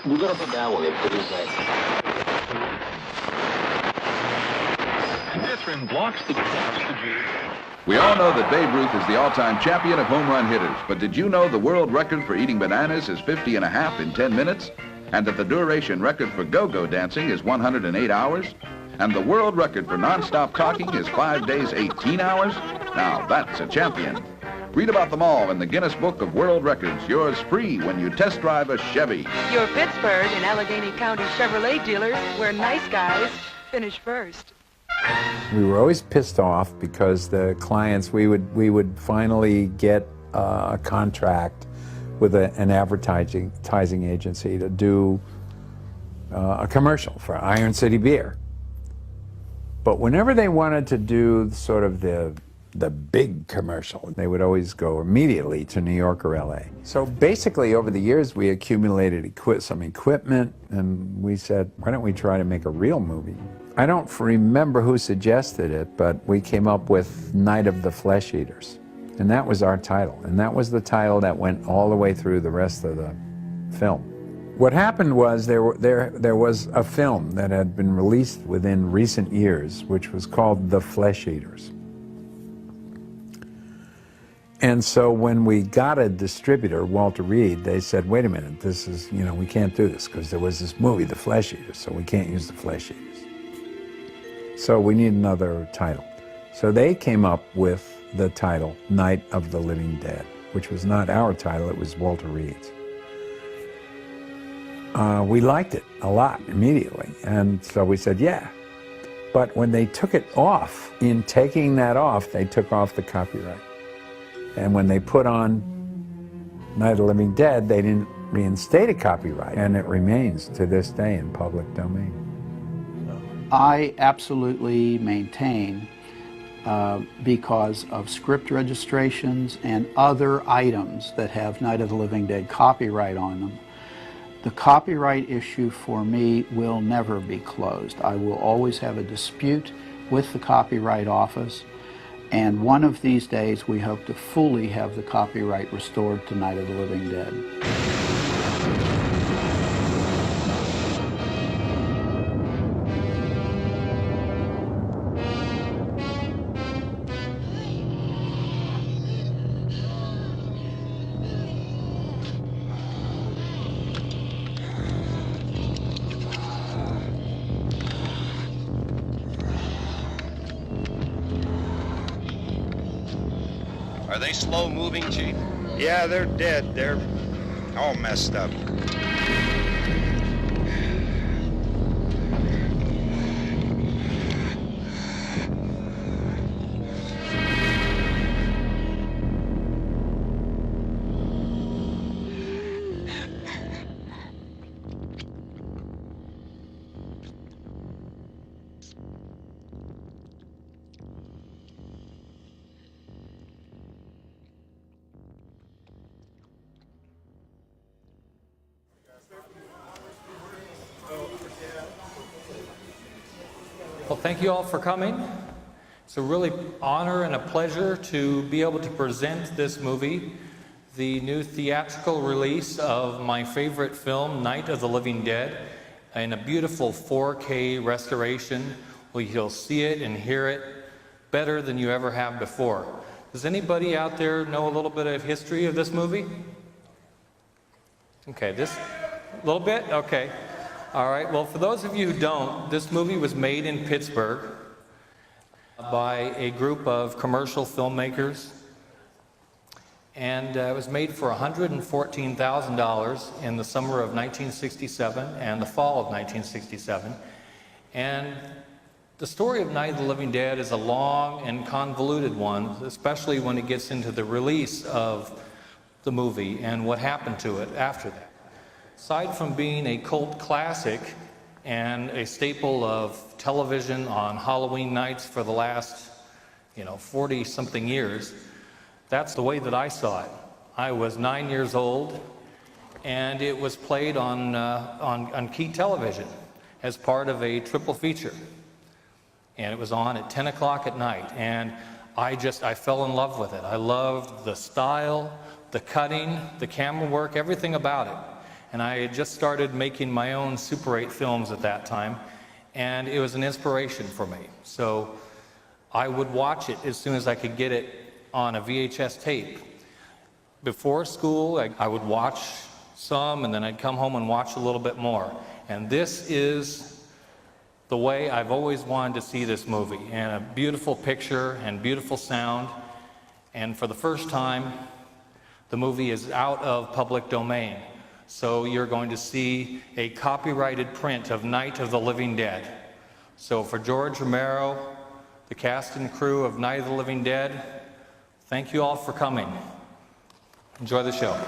We're gonna put that one in pretty safe. Catherine blocks the We all know that Babe Ruth is the all-time champion of home run hitters, but did you know the world record for eating bananas is 50 and a half in 10 minutes? And that the duration record for go-go dancing is 108 hours? And the world record for non-stop talking is 5 days, 18 hours? Now that's a champion. Read about them all in the Guinness Book of World Records, yours free when you test drive a Chevy. Your Pittsburgh and Allegheny County Chevrolet dealers, where nice guys finish first. We were always pissed off because the clients, we would finally get a contract with an advertising agency to do a commercial for Iron City Beer. But whenever they wanted to do sort of the big commercial, they would always go immediately to New York or LA. So basically over the years we accumulated some equipment, and we said, why don't we try to make a real movie? I don't remember who suggested it, but we came up with Night of the Flesh Eaters. And that was our title. And that was the title that went all the way through the rest of the film. What happened was there was a film that had been released within recent years, which was called The Flesh Eaters. And so when we got a distributor, Walter Reed, they said, wait a minute, this is, we can't do this because there was this movie, The Flesh Eaters, so we can't use The Flesh Eaters. So we need another title. So they came up with the title, Night of the Living Dead, which was not our title, it was Walter Reed's. We liked it a lot immediately, and so we said, yeah. But when they took it off, in taking that off, they took off the copyright. And when they put on Night of the Living Dead, they didn't reinstate a copyright, and it remains to this day in public domain. I absolutely maintain, because of script registrations and other items that have Night of the Living Dead copyright on them, the copyright issue for me will never be closed. I will always have a dispute with the Copyright Office, and one of these days we hope to fully have the copyright restored to Night of the Living Dead. Are they slow moving, Chief? Yeah, they're dead. They're all messed up. Well, thank you all for coming. It's a really honor and a pleasure to be able to present this movie, the new theatrical release of my favorite film, Night of the Living Dead, in a beautiful 4K restoration where you'll see it and hear it better than you ever have before. Does anybody out there know a little bit of history of this movie? Okay, a little bit? Okay. All right, well, for those of you who don't, this movie was made in Pittsburgh by a group of commercial filmmakers, and it was made for $114,000 in the summer of 1967 and the fall of 1967. And the story of Night of the Living Dead is a long and convoluted one, especially when it gets into the release of the movie and what happened to it after that. Aside from being a cult classic and a staple of television on Halloween nights for the last, 40-something years, that's the way that I saw it. I was 9 years old, and it was played on key television as part of a triple feature. And it was on at 10 o'clock at night, and I fell in love with it. I loved the style, the cutting, the camera work, everything about it. And I had just started making my own Super 8 films at that time, and it was an inspiration for me. So I would watch it as soon as I could get it on a VHS tape. Before school, I would watch some, and then I'd come home and watch a little bit more. And this is the way I've always wanted to see this movie, and a beautiful picture and beautiful sound. And for the first time, the movie is out of public domain. So you're going to see a copyrighted print of Night of the Living Dead. So for George Romero, the cast and crew of Night of the Living Dead, thank you all for coming. Enjoy the show.